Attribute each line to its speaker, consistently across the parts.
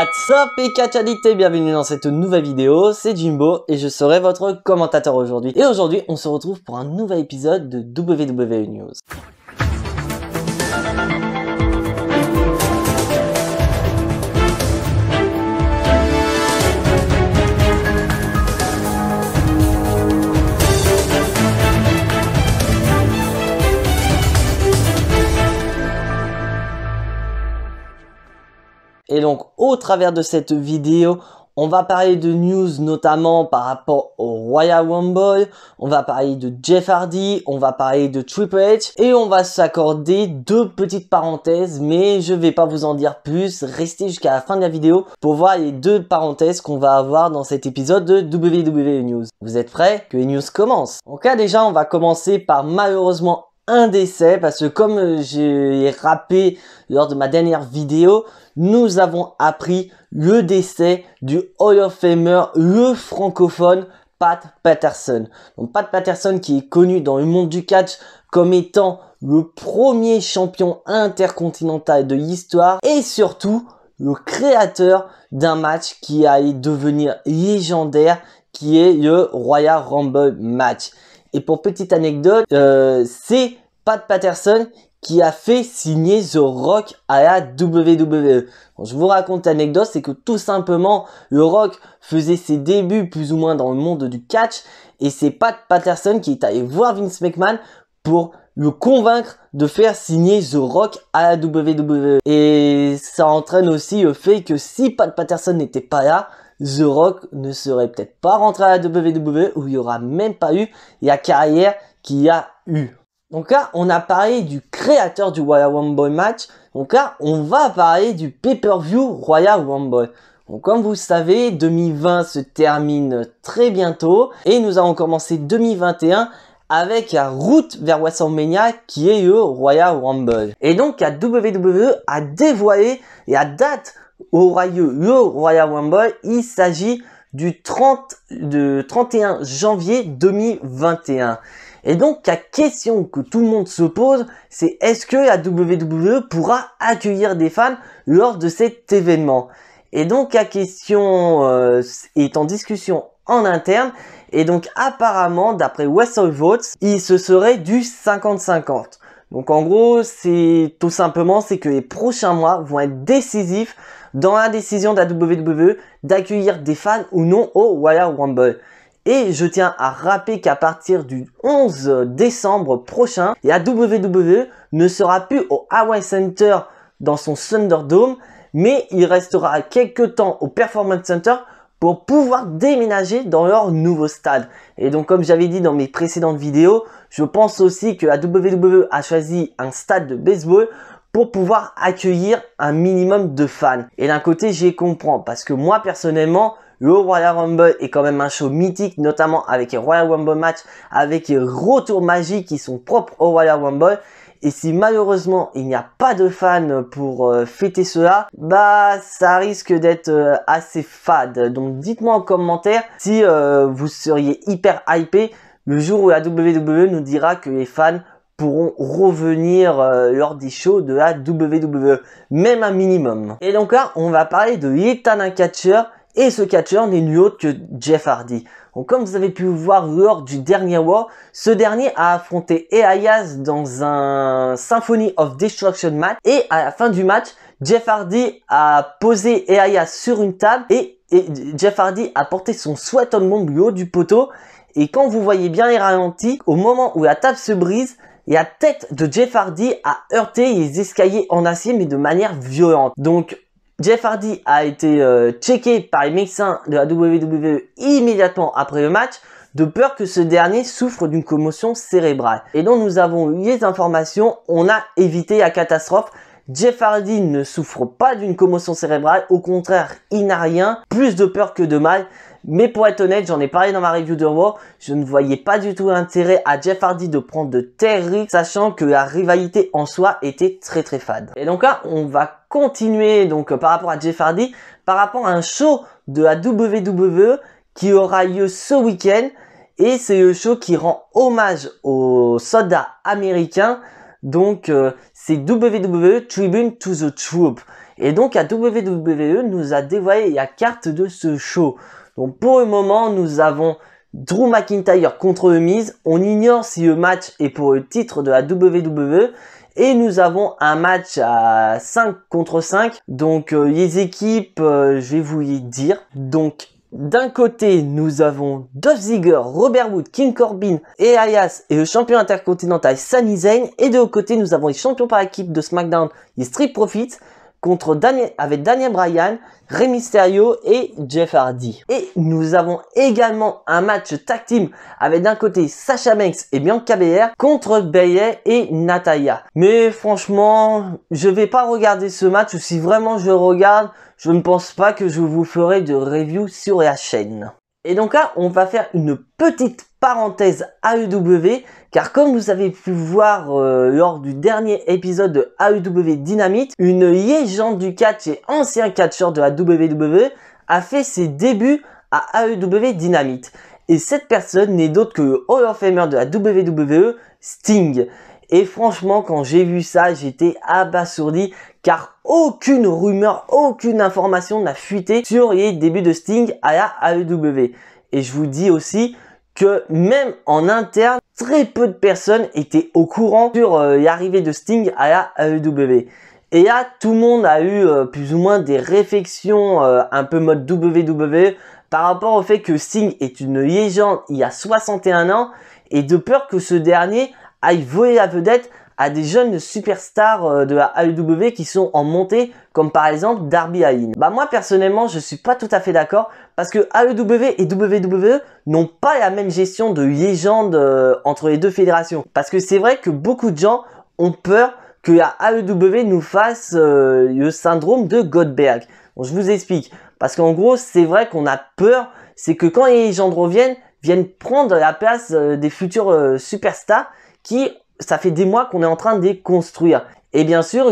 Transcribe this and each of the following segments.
Speaker 1: What's up et Kachadité, bienvenue dans cette nouvelle vidéo, c'est Jimbo et je serai votre commentateur aujourd'hui. Et aujourd'hui, on se retrouve pour un nouvel épisode de WWE News. Et donc, au travers de cette vidéo, on va parler de news notamment par rapport au Royal Rumble, on va parler de Jeff Hardy, on va parler de Triple H et on va s'accorder deux petites parenthèses, mais je vais pas vous en dire plus, restez jusqu'à la fin de la vidéo pour voir les deux parenthèses qu'on va avoir dans cet épisode de WWE News. Vous êtes prêts? Que les news commencent. Donc là déjà, on va commencer par malheureusement un décès parce que comme j'ai rappelé lors de ma dernière vidéo, nous avons appris le décès du Hall of Famer, le francophone Pat Patterson. Donc Pat Patterson qui est connu dans le monde du catch comme étant le premier champion intercontinental de l'histoire et surtout le créateur d'un match qui allait devenir légendaire qui est le Royal Rumble match. Et pour petite anecdote, c'est Pat Patterson qui a fait signer The Rock à la WWE. Bon, je vous raconte l'anecdote, c'est que tout simplement, The Rock faisait ses débuts plus ou moins dans le monde du catch et c'est Pat Patterson qui est allé voir Vince McMahon pour le convaincre de faire signer The Rock à la WWE. Et ça entraîne aussi le fait que si Pat Patterson n'était pas là, The Rock ne serait peut-être pas rentré à la WWE où il n'y aura même pas eu la carrière qu'il y a eu. Donc là, on a parlé du créateur du Royal Rumble match. Donc là, on va parler du pay-per-view Royal Rumble. Donc comme vous le savez, 2020 se termine très bientôt et nous allons commencer 2021 avec la route vers WrestleMania qui est le Royal Rumble. Et donc la WWE a dévoilé la date où aura lieu le Royal Rumble. Il s'agit du 31 janvier 2021. Et donc la question que tout le monde se pose, c'est est-ce que la WWE pourra accueillir des fans lors de cet événement? Et donc la question est en discussion en interne. Et donc apparemment, d'après WrestleVotes, il se serait du 50-50. Donc en gros, c'est tout simplement c'est que les prochains mois vont être décisifs dans la décision de la WWE d'accueillir des fans ou non au Royal Rumble. Et je tiens à rappeler qu'à partir du 11 décembre prochain, la WWE ne sera plus au Hawaii Center dans son Thunderdome, mais il restera quelques temps au Performance Center pour pouvoir déménager dans leur nouveau stade. Et donc comme j'avais dit dans mes précédentes vidéos, je pense aussi que la WWE a choisi un stade de baseball pour pouvoir accueillir un minimum de fans. Et d'un côté, j'y comprends parce que moi personnellement, le Royal Rumble est quand même un show mythique, notamment avec les Royal Rumble match, avec les retours magiques qui sont propres au Royal Rumble. Et si malheureusement il n'y a pas de fans pour fêter cela, bah ça risque d'être assez fade. Donc dites-moi en commentaire si vous seriez hyper hypé le jour où la WWE nous dira que les fans pourront revenir lors des shows de la WWE, même un minimum. Et donc là, on va parler de l'état d'un catcheur. Et ce catcheur n'est nul autre que Jeff Hardy. Donc comme vous avez pu le voir lors du dernier Raw, ce dernier a affronté Elias dans un Symphony of Destruction match. Et à la fin du match, Jeff Hardy a posé Elias sur une table et Jeff Hardy a porté son sweat on bomb le haut du poteau. Et quand vous voyez bien les ralentis, au moment où la table se brise, la tête de Jeff Hardy a heurté les escaliers en acier mais de manière violente. Donc Jeff Hardy a été checké par les médecins de la WWE immédiatement après le match, de peur que ce dernier souffre d'une commotion cérébrale. Et donc nous avons eu les informations, on a évité la catastrophe. Jeff Hardy ne souffre pas d'une commotion cérébrale, au contraire, il n'a rien, plus de peur que de mal. Mais pour être honnête, j'en ai parlé dans ma review de Raw, je ne voyais pas du tout l'intérêt à Jeff Hardy de prendre de tels risques, sachant que la rivalité en soi était très fade. Et donc là, on va continuer donc par rapport à Jeff Hardy, par rapport à un show de la WWE qui aura lieu ce week-end. Et c'est le show qui rend hommage aux soldats américains. Donc c'est WWE Tribute to the Troop. Et donc la WWE nous a dévoilé la carte de ce show. Donc pour le moment, nous avons Drew McIntyre contre The Miz. On ignore si le match est pour le titre de la WWE. Et nous avons un match à 5 contre 5. Donc les équipes, je vais vous les dire. Donc d'un côté, nous avons Dolph Ziggler, Robert Roode, King Corbin et Elias et le champion intercontinental Sami Zayn. Et de l'autre côté, nous avons les champions par équipe de SmackDown, les Street Profits, avec Daniel Bryan, Rey Mysterio et Jeff Hardy. Et nous avons également un match tag team avec d'un côté Sasha Banks et Bianca Belair contre Bayley et Natalya. Mais franchement, je vais pas regarder ce match, ou si vraiment je regarde, je ne pense pas que je vous ferai de review sur la chaîne. Et donc là, on va faire une petite parenthèse AEW, car comme vous avez pu voir lors du dernier épisode de AEW Dynamite, une légende du catch et ancien catcheur de la WWE a fait ses débuts à AEW Dynamite. Et cette personne n'est d'autre que le Hall of Famer de la WWE, Sting. Et franchement, quand j'ai vu ça, j'étais abasourdi, car aucune rumeur, aucune information n'a fuité sur les débuts de Sting à la AEW. Et je vous dis aussi que même en interne, très peu de personnes étaient au courant sur l'arrivée de Sting à la AEW. Et là, tout le monde a eu plus ou moins des réflexions un peu mode WWE par rapport au fait que Sting est une légende il y a 61 ans, et de peur que ce dernier aille voler la vedette à des jeunes superstars de la AEW qui sont en montée, comme par exemple Darby Allin. Bah moi personnellement, je suis pas tout à fait d'accord, parce que AEW et WWE n'ont pas la même gestion de légende entre les deux fédérations. Parce que c'est vrai que beaucoup de gens ont peur que la AEW nous fasse le syndrome de Goldberg. Bon, je vous explique. Parce qu'en gros, c'est vrai qu'on a peur, c'est que quand les légendes viennent prendre la place des futurs superstars qui, ça fait des mois qu'on est en train de les construire. Et bien sûr,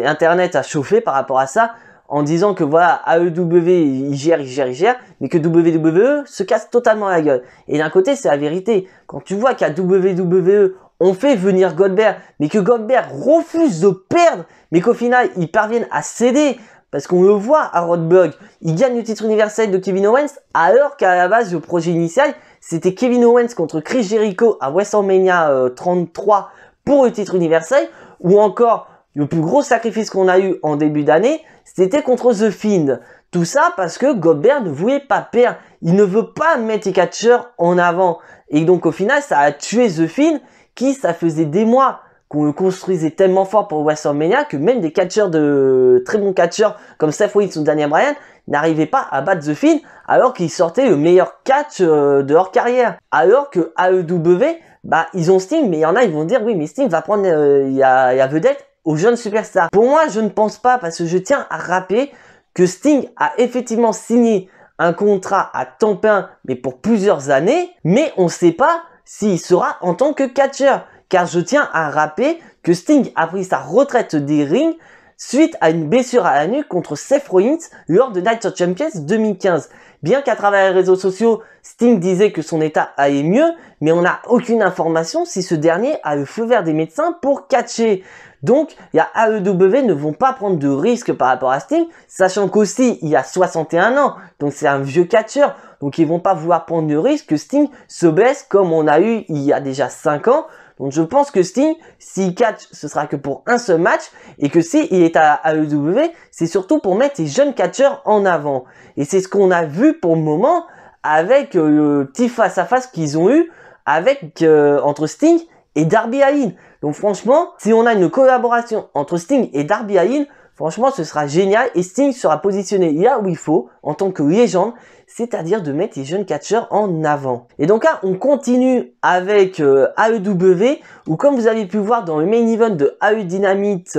Speaker 1: Internet a chauffé par rapport à ça, en disant que voilà, AEW, il gère, mais que WWE se casse totalement la gueule. Et d'un côté, c'est la vérité. Quand tu vois qu'à WWE, on fait venir Goldberg, mais que Goldberg refuse de perdre, mais qu'au final, ils parviennent à céder, parce qu'on le voit à Roadblock, il gagne le titre universel de Kevin Owens, alors qu'à la base, le projet initial, c'était Kevin Owens contre Chris Jericho à WrestleMania 33 pour le titre universel, ou encore le plus gros sacrifice qu'on a eu en début d'année, c'était contre The Fiend. Tout ça parce que Goldberg ne voulait pas perdre, il ne veut pas mettre les catcheurs en avant. Et donc au final, ça a tué The Fiend, qui ça faisait des mois qu'on le construisait tellement fort pour WrestleMania que même des catcheurs très bons catcheurs comme Seth Rollins ou Daniel Bryan n'arrivaient pas à battre The Fiend, alors qu'ils sortaient le meilleur catch de leur carrière. Alors que AEW, bah ils ont Sting, mais il y en a, ils vont dire oui, mais Sting va prendre la vedette aux jeunes superstars. Pour moi, je ne pense pas, parce que je tiens à rappeler que Sting a effectivement signé un contrat à temps plein, mais pour plusieurs années, mais on ne sait pas s'il sera en tant que catcheur. Car je tiens à rappeler que Sting a pris sa retraite des rings suite à une blessure à la nuque contre Seth Rollins lors de Night of Champions 2015. Bien qu'à travers les réseaux sociaux, Sting disait que son état allait mieux, mais on n'a aucune information si ce dernier a le feu vert des médecins pour catcher. Donc, la AEW ne vont pas prendre de risques par rapport à Sting, sachant qu'aussi, il a 61 ans, donc c'est un vieux catcheur, donc ils vont pas vouloir prendre de risque que Sting se blesse comme on a eu il y a déjà 5 ans. Donc je pense que Sting, s'il catch, ce sera que pour un seul match, et que s'il est à AEW, c'est surtout pour mettre les jeunes catcheurs en avant. Et c'est ce qu'on a vu pour le moment avec le petit face-à-face qu'ils ont eu entre Sting et Darby Allin. Donc franchement, si on a une collaboration entre Sting et Darby Allin, franchement, ce sera génial, et Sting sera positionné là où il faut, en tant que légende, c'est-à-dire de mettre les jeunes catcheurs en avant. Et donc là, on continue avec AEW, où comme vous avez pu voir dans le main event de AE Dynamite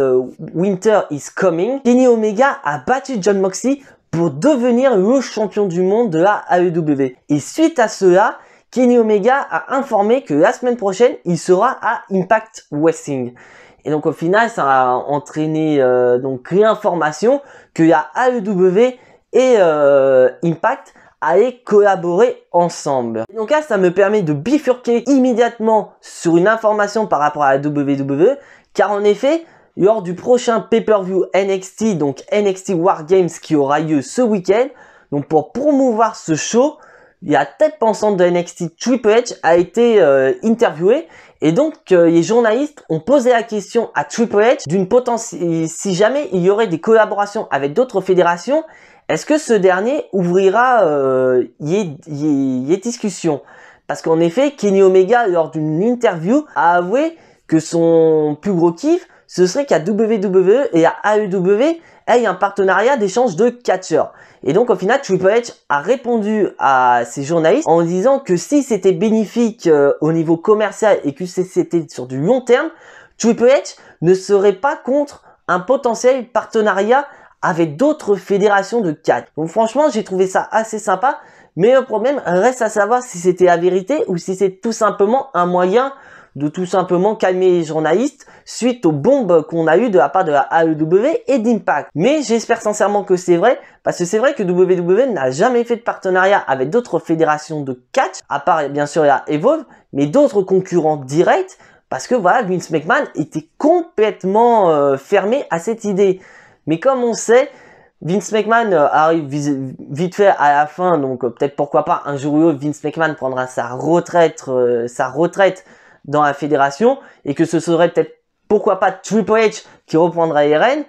Speaker 1: Winter is Coming, Kenny Omega a battu Jon Moxley pour devenir le champion du monde de la AEW. Et suite à cela, Kenny Omega a informé que la semaine prochaine, il sera à Impact Wrestling. Et donc au final, ça a entraîné donc l'information que la AEW et Impact allaient collaborer ensemble. Et donc là, ça me permet de bifurquer immédiatement sur une information par rapport à la WWE, car en effet, lors du prochain pay-per-view NXT, donc NXT War Games qui aura lieu ce week-end. Donc pour promouvoir ce show, la tête pensante de NXT, Triple H, a été interviewé. Et donc les journalistes ont posé la question à Triple H d'une potentielle, si jamais il y aurait des collaborations avec d'autres fédérations, est-ce que ce dernier ouvrira les discussions? Parce qu'en effet, Kenny Omega, lors d'une interview, a avoué que son plus gros kiff, ce serait qu'à WWE et à AEW ait un partenariat d'échange de catcheurs. Et donc au final, Triple H a répondu à ces journalistes en disant que si c'était bénéfique au niveau commercial et que c'était sur du long terme, Triple H ne serait pas contre un potentiel partenariat avec d'autres fédérations de catch. Donc franchement, j'ai trouvé ça assez sympa, mais le problème reste à savoir si c'était la vérité ou si c'est tout simplement un moyen de tout simplement calmer les journalistes suite aux bombes qu'on a eues de la part de la AEW et d'Impact. Mais j'espère sincèrement que c'est vrai, parce que c'est vrai que WWE n'a jamais fait de partenariat avec d'autres fédérations de catch, à part bien sûr la Evolve, mais d'autres concurrents directs, parce que voilà, Vince McMahon était complètement fermé à cette idée. Mais comme on sait, Vince McMahon arrive vite fait à la fin, donc peut-être pourquoi pas un jour ou l'autre, Vince McMahon prendra sa retraite dans la fédération, et que ce serait peut-être pourquoi pas Triple H qui reprendra les rênes.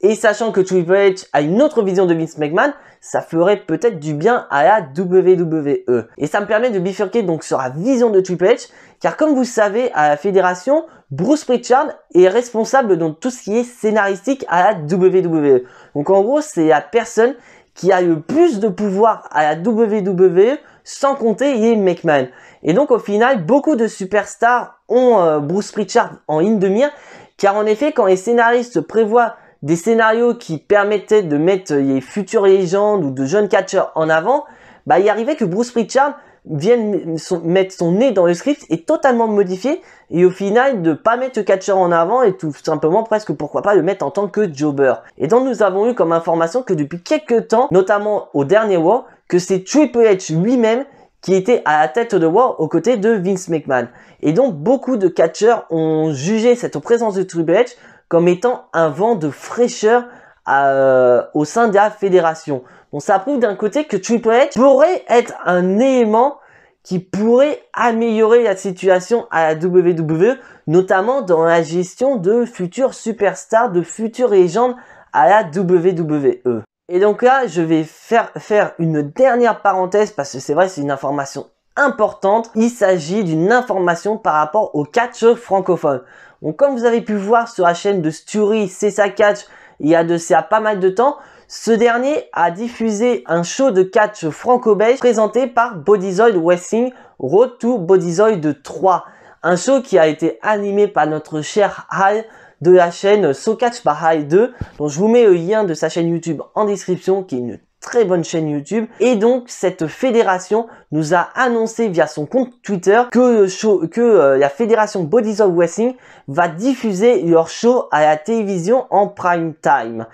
Speaker 1: Et sachant que Triple H a une autre vision de Vince McMahon, ça ferait peut-être du bien à la WWE. Et ça me permet de bifurquer donc sur la vision de Triple H, car comme vous savez, à la fédération, Bruce Pritchard est responsable de tout ce qui est scénaristique à la WWE. Donc en gros, c'est la personne qui a le plus de pouvoir à la WWE, sans compter les McMahon. Et donc au final, beaucoup de superstars ont Bruce Pritchard en ligne de mire, car en effet, quand les scénaristes prévoient des scénarios qui permettaient de mettre les futures légendes ou de jeunes catcheurs en avant, bah il arrivait que Bruce Pritchard vienne mettre son nez dans le script et totalement modifié, et au final de pas mettre le catcheur en avant et tout simplement presque pourquoi pas le mettre en tant que jobber. Et donc nous avons eu comme information que depuis quelques temps, notamment au dernier War, que c'est Triple H lui-même qui était à la tête de War aux côtés de Vince McMahon. Et donc beaucoup de catcheurs ont jugé cette présence de Triple H comme étant un vent de fraîcheur au sein de la fédération. Donc ça prouve d'un côté que Triple H pourrait être un élément qui pourrait améliorer la situation à la WWE, notamment dans la gestion de futurs superstars, de futures légendes à la WWE. Et donc là, je vais faire une dernière parenthèse parce que c'est vrai, c'est une information importante. Il s'agit d'une information par rapport au catch francophone. Donc comme vous avez pu voir sur la chaîne de Stury, c'est sa catch, il y a de ça pas mal de temps, ce dernier a diffusé un show de catch franco-belge présenté par Bodyzoid Wrestling Road to Bodyzoid 3. Un show qui a été animé par notre cher Hal de la chaîne So Catch by Hal 2. Donc je vous mets le lien de sa chaîne YouTube en description, qui est une très bonne chaîne YouTube. Et donc cette fédération nous a annoncé via son compte Twitter que la fédération Bodyzoid Wrestling va diffuser leur show à la télévision en prime time.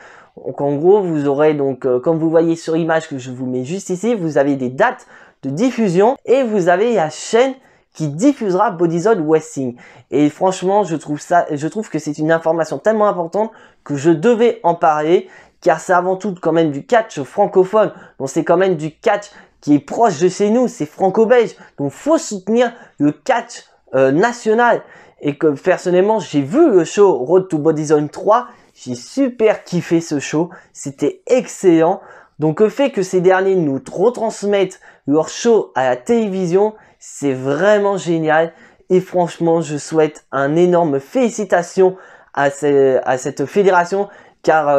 Speaker 1: Donc en gros, vous aurez donc, comme vous voyez sur l'image que je vous mets juste ici, vous avez des dates de diffusion et vous avez la chaîne qui diffusera Bodyzoid Wrestling. Et franchement, je trouve que c'est une information tellement importante que je devais en parler, car c'est avant tout quand même du catch francophone. Donc c'est quand même du catch qui est proche de chez nous, c'est franco-belge. Donc faut soutenir le catch national. Et que personnellement, j'ai vu le show Road to Bodyzoid 3. J'ai super kiffé ce show, c'était excellent. Donc le fait que ces derniers nous retransmettent leur show à la télévision, c'est vraiment génial. Et franchement, je souhaite un énorme félicitations à cette fédération, car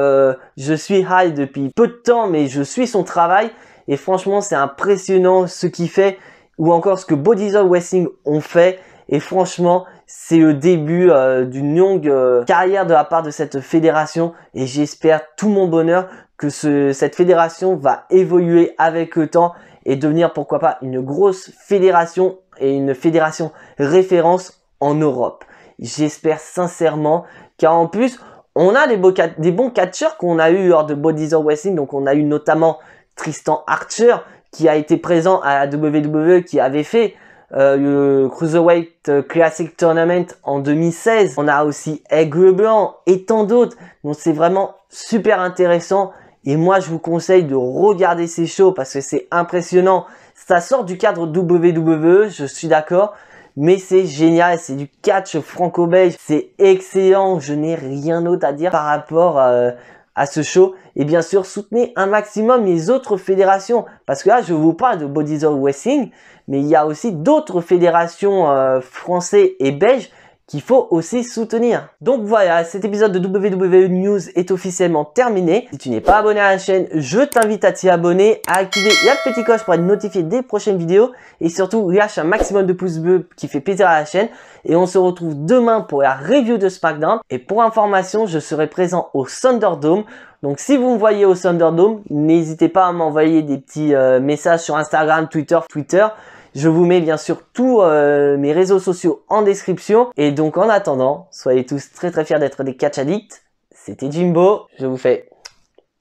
Speaker 1: je suis Hal depuis peu de temps, mais je suis son travail. Et franchement, c'est impressionnant ce qu'il fait, ou encore ce que Bodyzoid Wrestling ont fait. Et franchement, c'est le début d'une longue carrière de la part de cette fédération. Et j'espère tout mon bonheur que cette fédération va évoluer avec le temps et devenir pourquoi pas une grosse fédération et une fédération référence en Europe. J'espère sincèrement, car en plus, on a des bons catcheurs qu'on a eu lors de Bodyzoid Wrestling. Donc on a eu notamment Tristan Archer qui a été présent à la WWE, qui avait fait le Cruiserweight Classic Tournament en 2016. On a aussi Aigle Blanc et tant d'autres. Donc c'est vraiment super intéressant. Et moi, je vous conseille de regarder ces shows parce que c'est impressionnant. Ça sort du cadre WWE, je suis d'accord. Mais c'est génial, c'est du catch franco-belge. C'est excellent, je n'ai rien d'autre à dire par rapport à ce show. Et bien sûr, soutenez un maximum les autres fédérations. Parce que là, je vous parle de Bodyzone Wrestling. Mais il y a aussi d'autres fédérations françaises et belges qu'il faut aussi soutenir. Donc voilà, cet épisode de WWE News est officiellement terminé. Si tu n'es pas abonné à la chaîne, je t'invite à t'y abonner, à activer la petite cloche pour être notifié des prochaines vidéos. Et surtout, lâche un maximum de pouces bleus qui fait plaisir à la chaîne. Et on se retrouve demain pour la review de SmackDown. Et pour information, je serai présent au Thunderdome. Donc si vous me voyez au Thunderdome, n'hésitez pas à m'envoyer des petits messages sur Instagram, Twitter. Je vous mets bien sûr tous mes réseaux sociaux en description. Et donc en attendant, soyez tous très fiers d'être des catch addicts. C'était Jimbo, je vous fais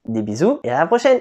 Speaker 1: des bisous et à la prochaine.